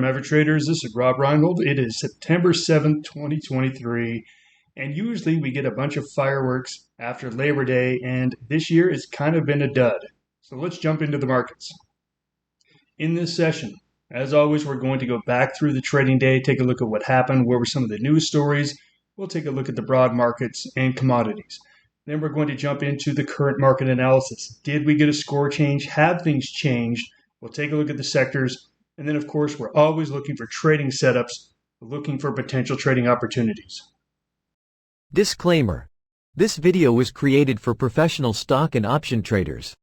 Maverick Traders. This is Rob Reinhold. It is September 7th, 2023, and usually we get a bunch of fireworks after Labor Day, and this year it's kind of been a dud. So let's jump into the markets. In this session, as always, we're going to go back through the trading day, take a look at what happened, where were some of the news stories. We'll take a look at the broad markets and commodities. Then we're going to jump into the current market analysis. Did we get a score change? Have things changed? We'll take a look at the sectors. And then, of course, we're always looking for trading setups, looking for potential trading opportunities. Disclaimer. This video was created for professional stock and option traders.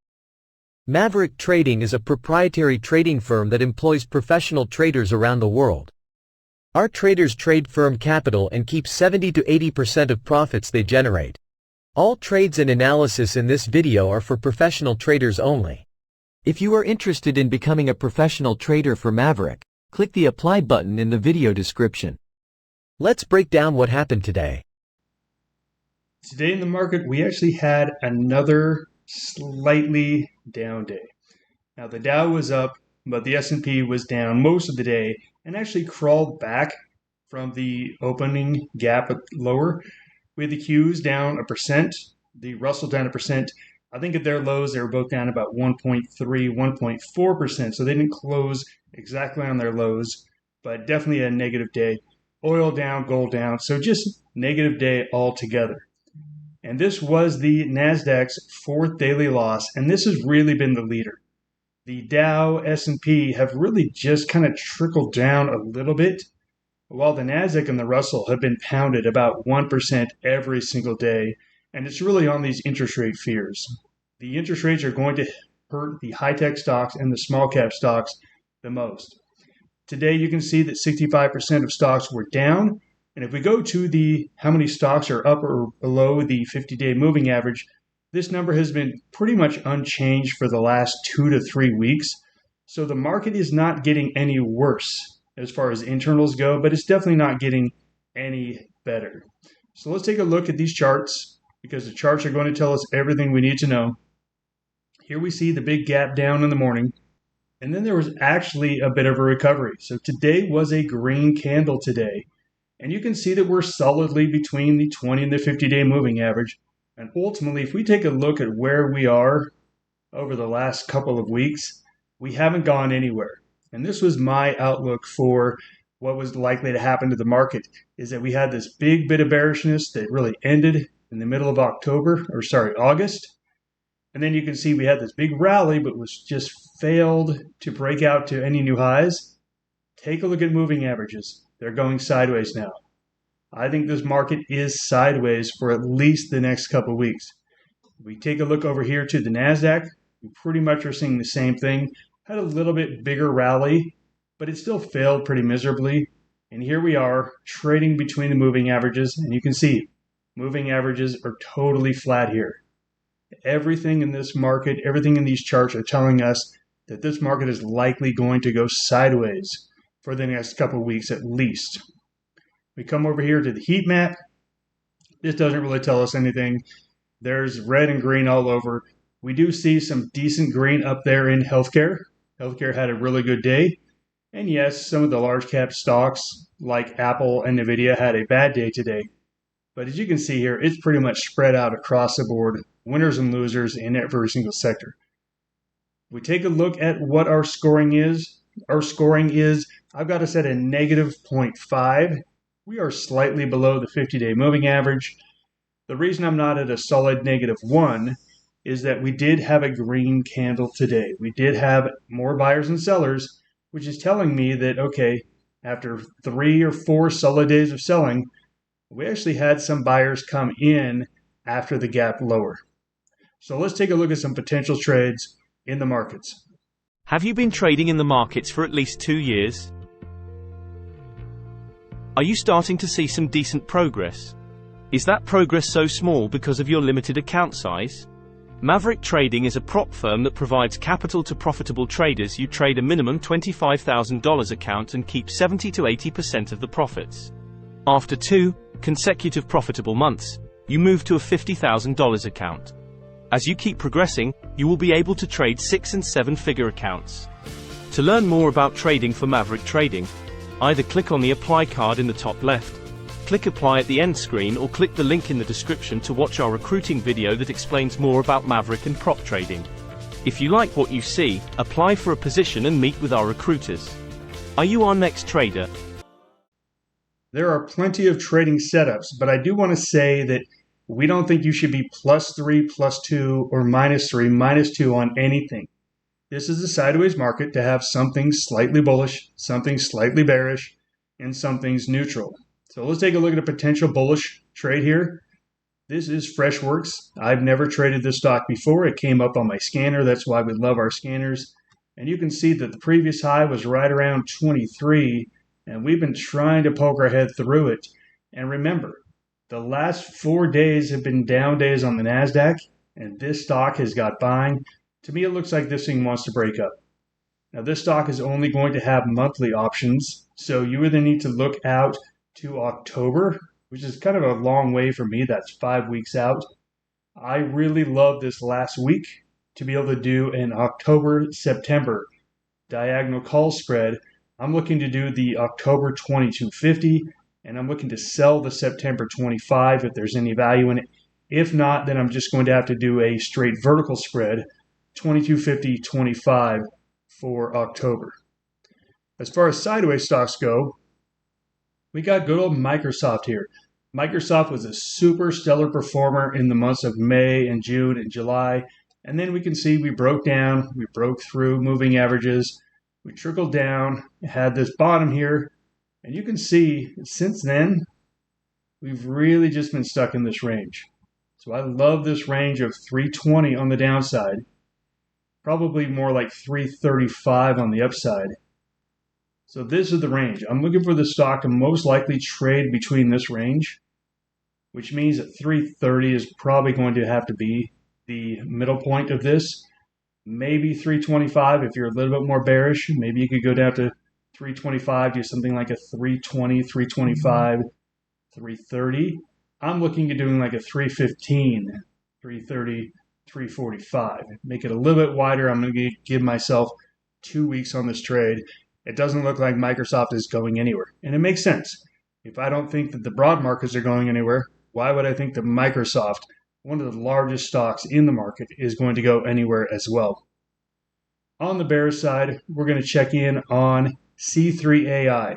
Maverick Trading is a proprietary trading firm that employs professional traders around the world. Our traders trade firm capital and keep 70 to 80% of profits they generate. All trades and analysis in this video are for professional traders only. If you are interested in becoming a professional trader for Maverick, click the Apply button in the video description. Let's break down what happened today. Today in the market, we actually had another slightly down day. Now the Dow was up, but the S&P was down most of the day and actually crawled back from the opening gap lower. We had the Qs down 1%, the Russell down 1%. I think at their lows, they were both down about 1.3, 1.4%. So they didn't close exactly on their lows, but definitely a negative day. Oil down, gold down. So just negative day altogether. And this was the NASDAQ's fourth daily loss. And this has really been the leader. The Dow, S&P have really just kind of trickled down a little bit, while the NASDAQ and the Russell have been pounded about 1% every single day. And it's really on these interest rate fears. The interest rates are going to hurt the high-tech stocks and the small-cap stocks the most. Today, you can see that 65% of stocks were down. And if we go to the how many stocks are up or below the 50-day moving average, this number has been pretty much unchanged for the last 2 to 3 weeks. So the market is not getting any worse as far as internals go, but it's definitely not getting any better. So let's take a look at these charts, because the charts are going to tell us everything we need to know. Here we see the big gap down in the morning, and then there was actually a bit of a recovery. So today was a green candle today, and you can see that we're solidly between the 20 and the 50-day moving average. And ultimately, if we take a look at where we are over the last couple of weeks, we haven't gone anywhere. And this was my outlook for what was likely to happen to the market, is that we had this big bit of bearishness that really ended in the middle of August. And then you can see we had this big rally, but was just failed to break out to any new highs. Take a look at moving averages. They're going sideways now. I think this market is sideways for at least the next couple of weeks. If we take a look over here to the NASDAQ, we pretty much are seeing the same thing. Had a little bit bigger rally, but it still failed pretty miserably. And here we are trading between the moving averages, and you can see moving averages are totally flat here. Everything in this market, everything in these charts are telling us that this market is likely going to go sideways for the next couple of weeks at least. We come over here to the heat map. This doesn't really tell us anything. There's red and green all over. We do see some decent green up there in healthcare. Healthcare had a really good day. And yes, some of the large cap stocks like Apple and Nvidia had a bad day today. But as you can see here, it's pretty much spread out across the board, winners and losers in every single sector. We take a look at what our scoring is. Our scoring is, I've got us at a negative 0.5. We are slightly below the 50-day moving average. The reason I'm not at a solid negative 1 is that we did have a green candle today. We did have more buyers and sellers, which is telling me that, okay, after 3 or 4 solid days of selling, we actually had some buyers come in after the gap lower. So let's take a look at some potential trades in the markets. Have you been trading in the markets for at least 2 years? Are you starting to see some decent progress? Is that progress so small because of your limited account size? Maverick Trading is a prop firm that provides capital to profitable traders. You trade a minimum $25,000 account and keep 70 to 80% of the profits. After 2 consecutive profitable months, you move to a $50,000 account. As you keep progressing, you will be able to trade 6- and 7-figure accounts. To learn more about trading for Maverick Trading, either click on the Apply card in the top left, click Apply at the end screen, or click the link in the description to watch our recruiting video that explains more about Maverick and prop trading. If you like what you see, apply for a position and meet with our recruiters. Are you our next trader? There are plenty of trading setups, but I do want to say that we don't think you should be +3, +2, or -3, -2 on anything. This is a sideways market to have something slightly bullish, something slightly bearish, and something's neutral. So let's take a look at a potential bullish trade here. This is Freshworks. I've never traded this stock before. It came up on my scanner. That's why we love our scanners. And you can see that the previous high was right around 23, and we've been trying to poke our head through it. And remember, the last 4 days have been down days on the NASDAQ, and this stock has got buying. To me, it looks like this thing wants to break up. Now, this stock is only going to have monthly options, so you either need to look out to October, which is kind of a long way for me. That's 5 weeks out. I really love this last week to be able to do an October-September diagonal call spread. I'm looking to do the October 2250, and I'm looking to sell the September 25 if there's any value in it. If not, then I'm just going to have to do a straight vertical spread, 2250, 25 for October. As far as sideways stocks go, we got good old Microsoft here. Microsoft was a super stellar performer in the months of May and June and July. And then we can see we broke down, we broke through moving averages, we trickled down, had this bottom here. And you can see since then, we've really just been stuck in this range. So I love this range of 320 on the downside. Probably more like 335 on the upside. So this is the range. I'm looking for the stock to most likely trade between this range, which means that 330 is probably going to have to be the middle point of this. Maybe 325 if you're a little bit more bearish. Maybe you could go down to 325, do something like a 320, 325, 330. I'm looking at doing like a 315, 330, 345. Make it a little bit wider. I'm going to give myself 2 weeks on this trade. It doesn't look like Microsoft is going anywhere. And it makes sense. If I don't think that the broad markets are going anywhere, why would I think that Microsoft, one of the largest stocks in the market, is going to go anywhere as well? On the bearish side, we're going to check in on C3AI.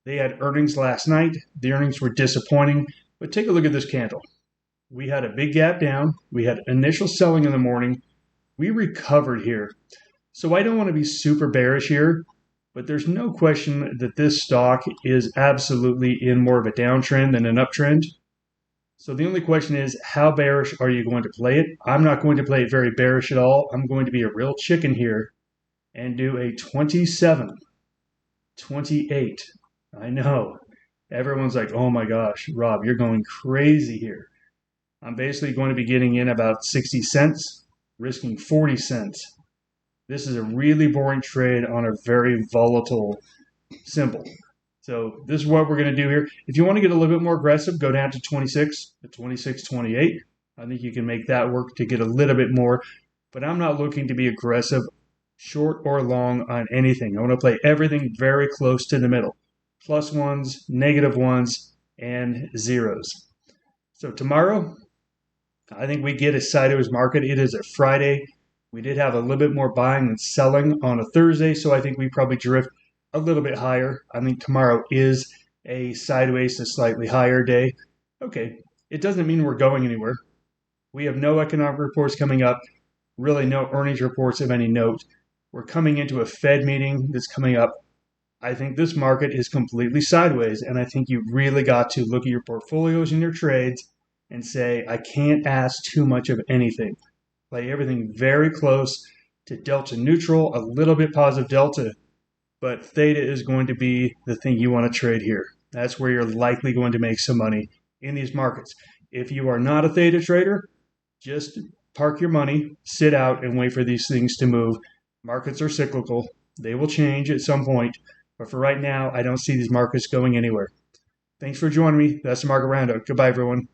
They had earnings last night. The earnings were disappointing, but take a look at this candle. We had a big gap down. We had initial selling in the morning. We recovered here. So I don't want to be super bearish here, but there's no question that this stock is absolutely in more of a downtrend than an uptrend. So the only question is, how bearish are you going to play it? I'm not going to play it very bearish at all. I'm going to be a real chicken here and do a 27, 28. I know. Everyone's like, oh my gosh, Rob, you're going crazy here. I'm basically going to be getting in about 60 cents, risking 40 cents. This is a really boring trade on a very volatile symbol. So this is what we're going to do here. If you want to get a little bit more aggressive, go down to 26, to 26, 28. I think you can make that work to get a little bit more. But I'm not looking to be aggressive, short or long on anything. I want to play everything very close to the middle. Plus ones, negative ones, and zeros. So tomorrow, I think we get a sideways market. It is a Friday. We did have a little bit more buying than selling on a Thursday, so I think we probably drift a little bit higher. I think tomorrow is a sideways to slightly higher day. Okay, it doesn't mean we're going anywhere. We have no economic reports coming up, really no earnings reports of any note. We're coming into a Fed meeting that's coming up. I think this market is completely sideways, and I think you really got to look at your portfolios and your trades and say, I can't ask too much of anything. Play everything very close to delta neutral, a little bit positive delta, but theta is going to be the thing you want to trade here. That's where you're likely going to make some money in these markets. If you are not a theta trader, just park your money, sit out, and wait for these things to move. Markets are cyclical. They will change at some point, but for right now, I don't see these markets going anywhere. Thanks for joining me. That's the Market Roundup. Goodbye, everyone.